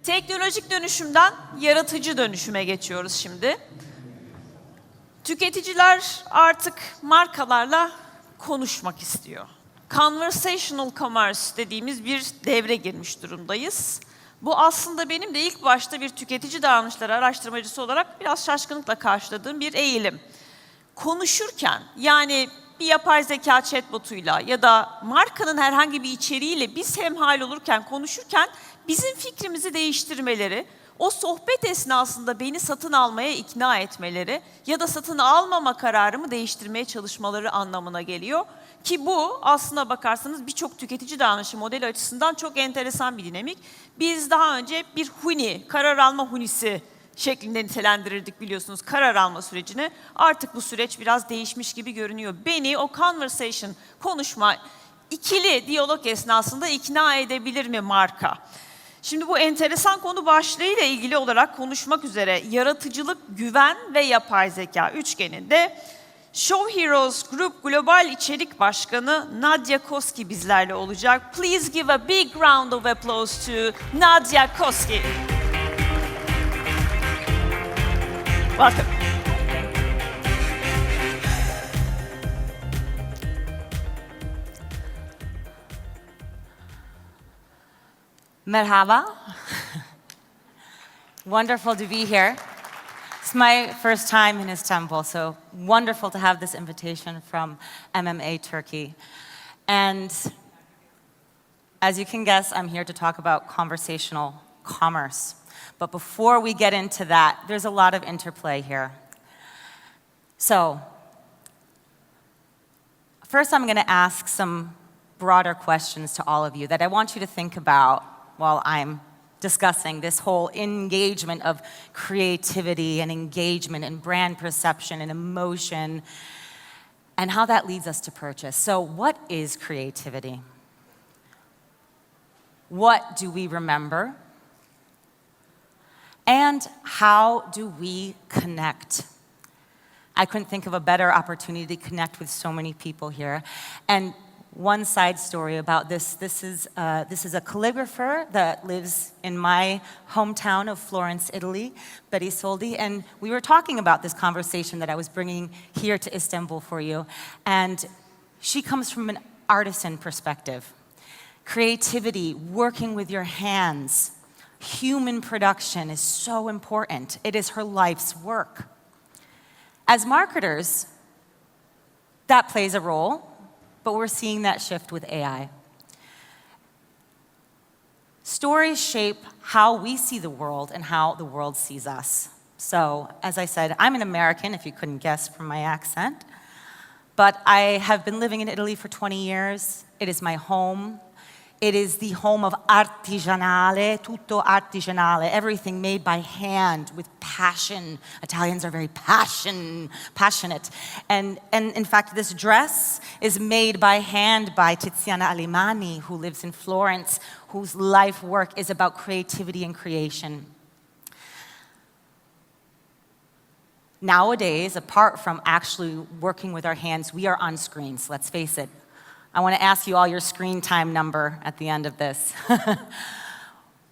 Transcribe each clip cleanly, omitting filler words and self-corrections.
Teknolojik dönüşümden yaratıcı dönüşüme geçiyoruz şimdi. Tüketiciler artık markalarla konuşmak istiyor. Conversational commerce dediğimiz bir devre girmiş durumdayız. Bu aslında benim de ilk başta bir tüketici davranışları araştırmacısı olarak biraz şaşkınlıkla karşıladığım bir eğilim. Konuşurken, yani bir yapay zeka chatbotuyla ya da markanın herhangi bir içeriğiyle biz hemhal olurken, konuşurken bizim fikrimizi değiştirmeleri, o sohbet esnasında beni satın almaya ikna etmeleri ya da satın almama kararımı değiştirmeye çalışmaları anlamına geliyor. Ki bu aslına bakarsanız birçok tüketici davranışı modeli açısından çok enteresan bir dinamik. Biz daha önce bir huni, karar alma hunisi şeklinde nitelendirirdik biliyorsunuz karar alma sürecini. Artık bu süreç biraz değişmiş gibi görünüyor. Beni o conversation, konuşma, ikili diyalog esnasında ikna edebilir mi marka? Şimdi bu enteresan konu başlığıyla ilgili olarak konuşmak üzere yaratıcılık, güven ve yapay zeka üçgeninde Show Heroes Group Global İçerik Başkanı Nadia Koski bizlerle olacak. Please give a big round of applause to Nadia Koski. Welcome. Merhaba. Wonderful to be here. It's my first time in Istanbul, so wonderful to have this invitation from MMA Turkey. And as you can guess, I'm here to talk about conversational commerce. But before we get into that, there's a lot of interplay here. So, first I'm going to ask some broader questions to all of you that I want you to think about while I'm discussing this whole engagement of creativity and engagement and brand perception and emotion and how that leads us to purchase. So, what is creativity? What do we remember? And how do we connect? I couldn't think of a better opportunity to connect with so many people here. And one side story about this is a calligrapher that lives in my hometown of Florence, Italy, Betty Soldi, and we were talking about this conversation that I was bringing here to Istanbul for you, and she comes from an artisan perspective. Creativity, working with your hands, human production is so important. It is her life's work. As marketers, that plays a role, but we're seeing that shift with AI. Stories shape how we see the world and how the world sees us. So, as I said, I'm an American, if you couldn't guess from my accent, but I have been living in Italy for 20 years. It is my home. It is the home of artigianale, tutto artigianale, everything made by hand with passion. Italians are very passionate. And in fact, this dress is made by hand by Tiziana Alimani, who lives in Florence, whose life work is about creativity and creation. Nowadays, apart from actually working with our hands, we are on screens, let's face it. I want to ask you all your screen time number at the end of this.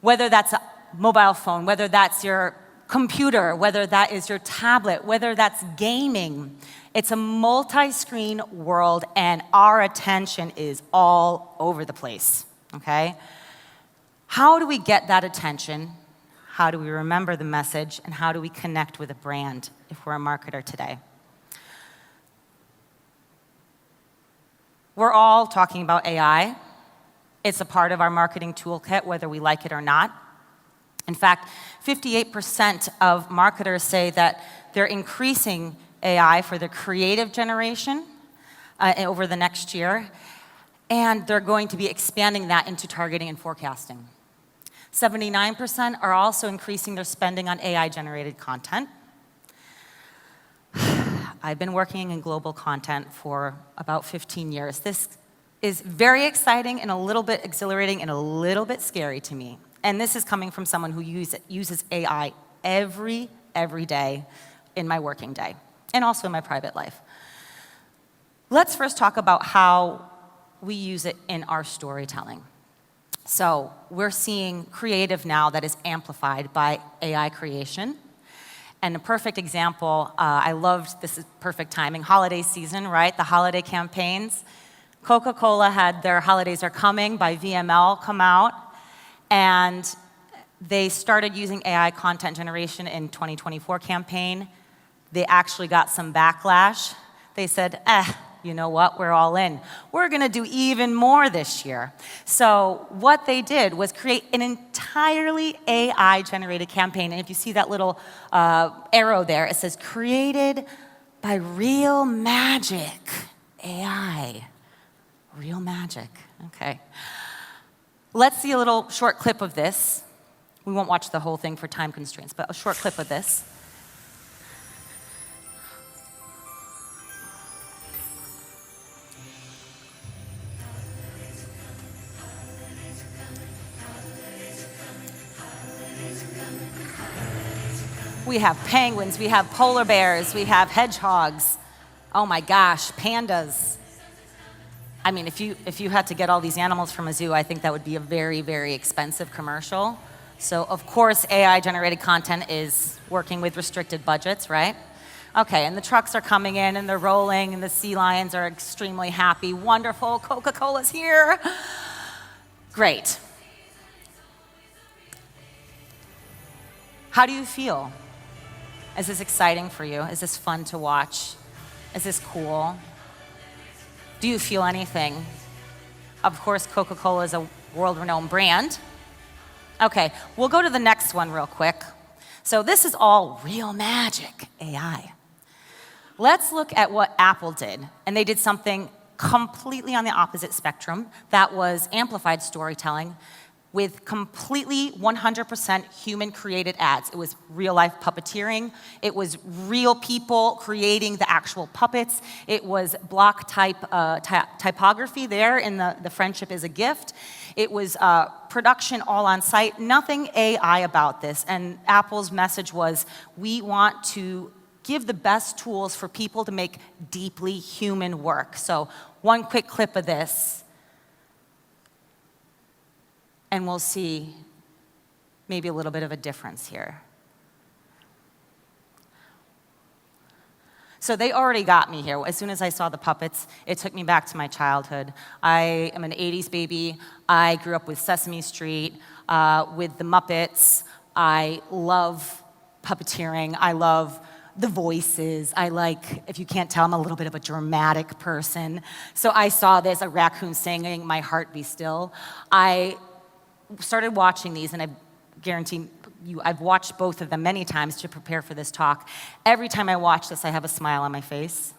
Whether that's a mobile phone, whether that's your computer, whether that is your tablet, whether that's gaming, it's a multi-screen world and our attention is all over the place, okay? How do we get that attention? How do we remember the message? And how do we connect with a brand if we're a marketer today? We're all talking about AI. It's a part of our marketing toolkit, whether we like it or not. In fact, 58% of marketers say that they're increasing AI for the creative generation over the next year, and they're going to be expanding that into targeting and forecasting. 79% are also increasing their spending on AI-generated content. I've been working in global content for about 15 years. This is very exciting and a little bit exhilarating and a little bit scary to me. And this is coming from someone who uses AI every day in my working day and also in my private life. Let's first talk about how we use it in our storytelling. So we're seeing creative now that is amplified by AI creation. And a perfect example, I loved, this is perfect timing, holiday season, right? The holiday campaigns. Coca-Cola had their Holidays Are Coming by VML come out, and they started using AI content generation in 2024 campaign. They actually got some backlash. They said, you know what, we're all in. We're gonna do even more this year. So what they did was create an entirely AI-generated campaign. And if you see that little arrow there, it says, created by Real Magic AI. Real magic, okay. Let's see a little short clip of this. We won't watch the whole thing for time constraints, but a short clip of this. We have penguins, we have polar bears, we have hedgehogs. Oh my gosh, pandas. I mean, if you had to get all these animals from a zoo, I think that would be a very, very expensive commercial. So of course, AI-generated content is working with restricted budgets, right? Okay, and the trucks are coming in and they're rolling and the sea lions are extremely happy. Wonderful, Coca-Cola's here. Great. How do you feel? Is this exciting for you? Is this fun to watch? Is this cool? Do you feel anything? Of course, Coca-Cola is a world-renowned brand. Okay, we'll go to the next one real quick. So this is all real magic AI. Let's look at what Apple did. And they did something completely on the opposite spectrum. That was amplified storytelling with completely 100% human-created ads. It was real-life puppeteering. It was real people creating the actual puppets. It was block typography there in the Friendship is a Gift. It was production all on site, nothing AI about this. And Apple's message was, we want to give the best tools for people to make deeply human work. So one quick clip of this, and we'll see maybe a little bit of a difference here. So they already got me here. As soon as I saw the puppets, it took me back to my childhood. I am an 80s baby. I grew up with Sesame Street, with the Muppets. I love puppeteering. I love the voices. I like, if you can't tell, I'm a little bit of a dramatic person. So I saw this, a raccoon singing, My Heart Be Still. I started watching these, and I guarantee you, I've watched both of them many times to prepare for this talk. Every time I watch this, I have a smile on my face.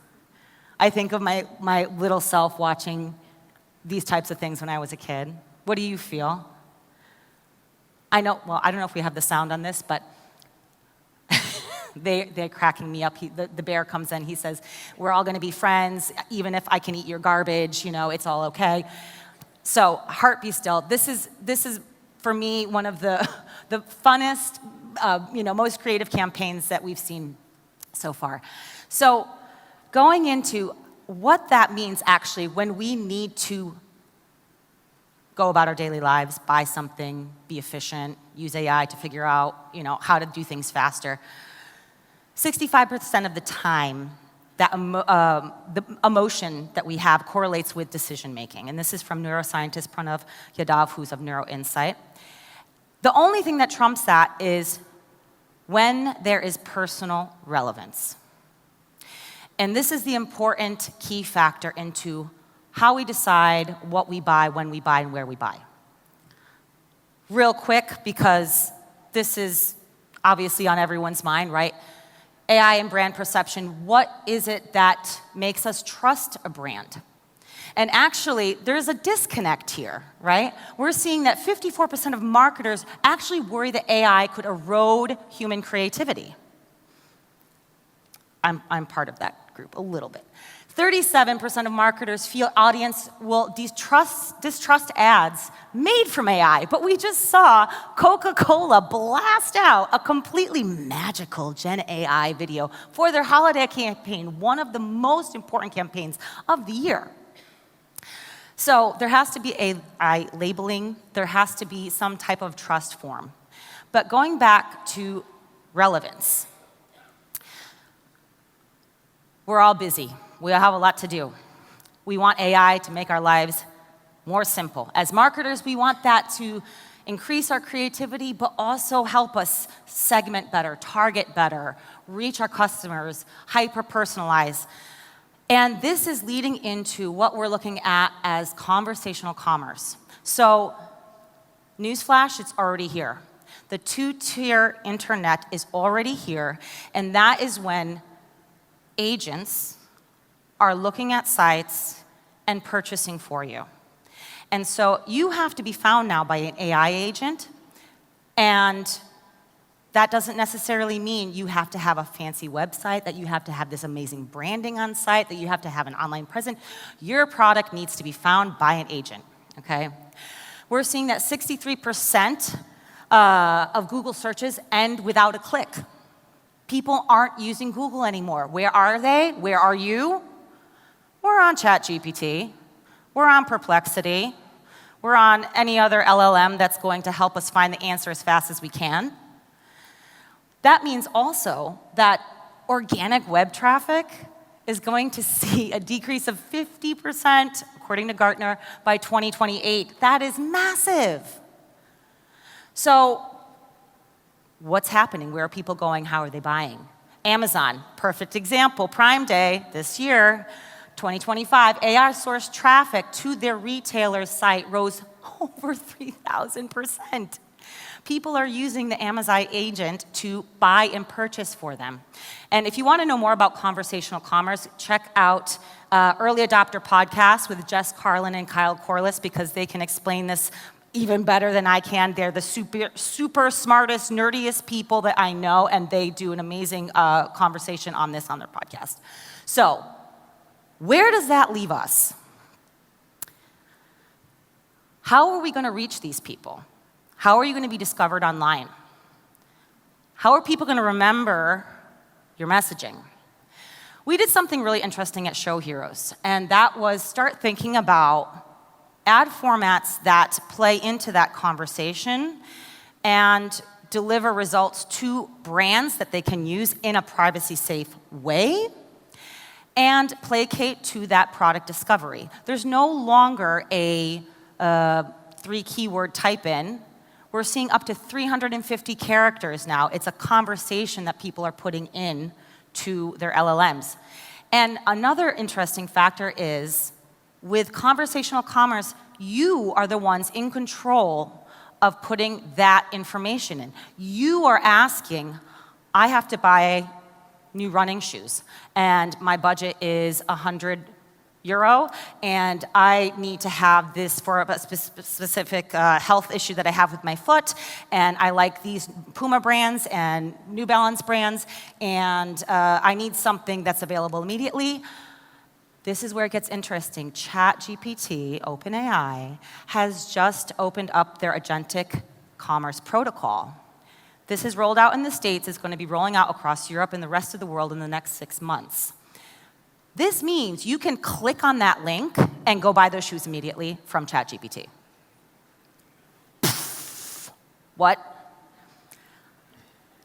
I think of my little self watching these types of things when I was a kid. What do you feel? I know, well, I don't know if we have the sound on this, but they're cracking me up. The bear comes in, he says, we're all gonna be friends, even if I can eat your garbage, you know, it's all okay. So, Heart Be Still, this is for me one of the funnest, most creative campaigns that we've seen so far. So, going into what that means actually when we need to go about our daily lives, buy something, be efficient, use AI to figure out, how to do things faster. 65% of the time, that the emotion that we have correlates with decision making. And this is from neuroscientist Pranav Yadav, who's of NeuroInsight. The only thing that trumps that is when there is personal relevance. And this is the important key factor into how we decide what we buy, when we buy, and where we buy. Real quick, because this is obviously on everyone's mind, right? AI and brand perception, what is it that makes us trust a brand? And actually, there's a disconnect here, right? We're seeing that 54% of marketers actually worry that AI could erode human creativity. I'm part of that group, a little bit. 37% of marketers feel audience will distrust ads made from AI, but we just saw Coca-Cola blast out a completely magical Gen AI video for their holiday campaign, one of the most important campaigns of the year. So there has to be a labeling, there has to be some type of trust form. But going back to relevance, we're all busy. We all have a lot to do. We want AI to make our lives more simple. As marketers, we want that to increase our creativity, but also help us segment better, target better, reach our customers, hyper-personalize. And this is leading into what we're looking at as conversational commerce. So, newsflash, it's already here. The two-tier internet is already here, and that is when agents are looking at sites and purchasing for you. And so you have to be found now by an AI agent, and that doesn't necessarily mean you have to have a fancy website, that you have to have this amazing branding on site, that you have to have an online presence. Your product needs to be found by an agent, okay? We're seeing that 63% of Google searches end without a click. People aren't using Google anymore. Where are they? Where are you? We're on ChatGPT. We're on Perplexity. We're on any other LLM that's going to help us find the answer as fast as we can. That means also that organic web traffic is going to see a decrease of 50%, according to Gartner, by 2028. That is massive. So, what's happening? Where are people going? How are they buying? Amazon, perfect example. Prime Day this year, 2025, AI-sourced traffic to their retailer's site rose over 3,000%. People are using the Amazon agent to buy and purchase for them. And if you want to know more about conversational commerce, check out Early Adopter Podcast with Jess Carlin and Kyle Corliss, because they can explain this even better than I can. They're the super smartest, nerdiest people that I know, and they do an amazing conversation on this on their podcast. So, where does that leave us? How are we going to reach these people? How are you going to be discovered online? How are people going to remember your messaging? We did something really interesting at Show Heroes, and that was start thinking about ad formats that play into that conversation and deliver results to brands that they can use in a privacy-safe way and placate to that product discovery. There's no longer a 3-keyword type-in. We're seeing up to 350 characters now. It's a conversation that people are putting in to their LLMs. And another interesting factor is, with conversational commerce, you are the ones in control of putting that information in. You are asking, I have to buy new running shoes, and my budget is €100, and I need to have this for a specific health issue that I have with my foot, and I like these Puma brands and New Balance brands, and I need something that's available immediately. This is where it gets interesting. ChatGPT, OpenAI, has just opened up their agentic commerce protocol. This is rolled out in the States. It's going to be rolling out across Europe and the rest of the world in the next 6 months. This means you can click on that link and go buy those shoes immediately from ChatGPT. What?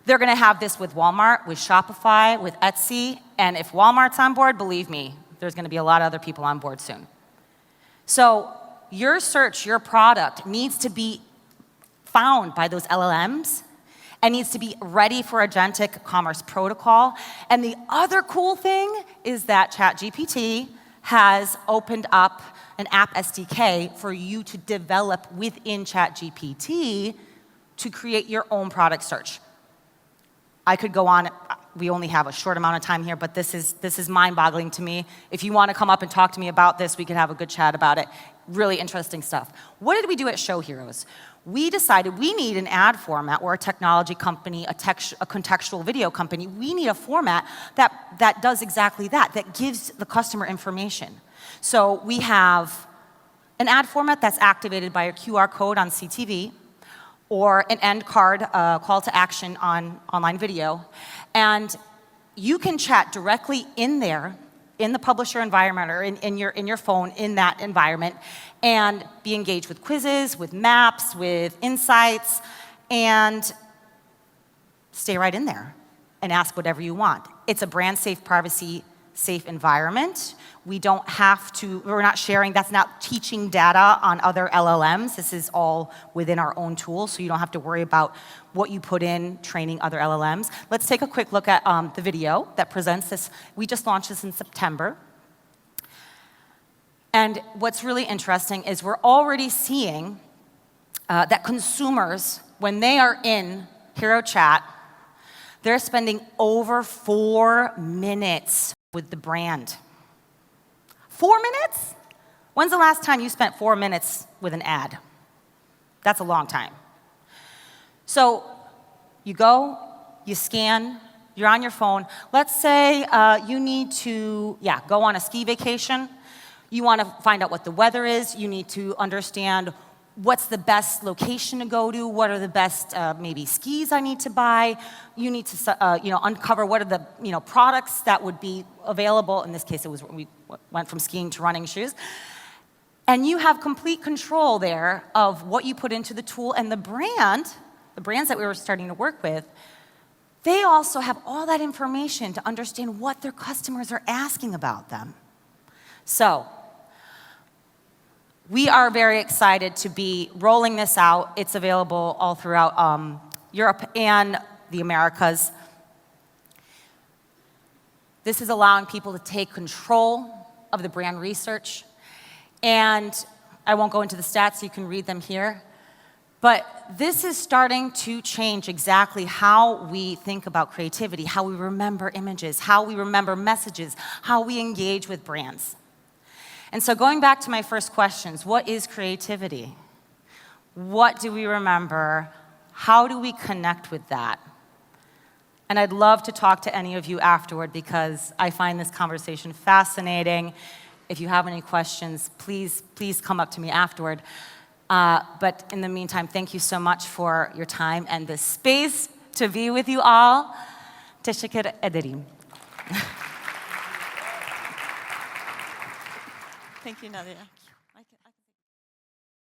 They're going to have this with Walmart, with Shopify, with Etsy, and if Walmart's on board, believe me, there's going to be a lot of other people on board soon. So your search, your product needs to be found by those LLMs and needs to be ready for agentic commerce protocol. And the other cool thing is that ChatGPT has opened up an app SDK for you to develop within ChatGPT to create your own product search. I could go on. We only have a short amount of time here, but this is mind-boggling to me. If you want to come up and talk to me about this, we could have a good chat about it. Really interesting stuff. What did we do at Show Heroes? We decided we need an ad format. We're a technology company, a contextual video company. We need a format that does exactly that gives the customer information. So we have an ad format that's activated by a QR code on CTV, or an end card, call to action on online video. And you can chat directly in there in the publisher environment or in your phone in that environment and be engaged with quizzes, with maps, with insights, and stay right in there and ask whatever you want. It's a brand safe, privacy safe environment. We're not sharing, that's not teaching data on other LLMs. This is all within our own tool, so you don't have to worry about what you put in training other LLMs. Let's take a quick look at the video that presents this. We just launched this in September. And what's really interesting is we're already seeing that consumers, when they are in Hero Chat, they're spending over 4 minutes with the brand. 4 minutes? When's the last time you spent 4 minutes with an ad? That's a long time. So you go, you scan, you're on your phone. Let's say you need to, go on a ski vacation. You want to find out what the weather is. You need to understand what's the best location to go to, what are the best maybe skis I need to buy. You need to uncover what are the products that would be available. In this case, we went from skiing to running shoes. And you have complete control there of what you put into the tool, and the brands that we were starting to work with, they also have all that information to understand what their customers are asking about them. So we are very excited to be rolling this out. It's available all throughout Europe and the Americas. This is allowing people to take control of the brand research. And I won't go into the stats, you can read them here. But this is starting to change exactly how we think about creativity, how we remember images, how we remember messages, how we engage with brands. And so going back to my first questions, what is creativity? What do we remember? How do we connect with that? And I'd love to talk to any of you afterward because I find this conversation fascinating. If you have any questions, please come up to me afterward. But in the meantime, thank you so much for your time and the space to be with you all. Teşekkür ederim. Thank you, Nadia.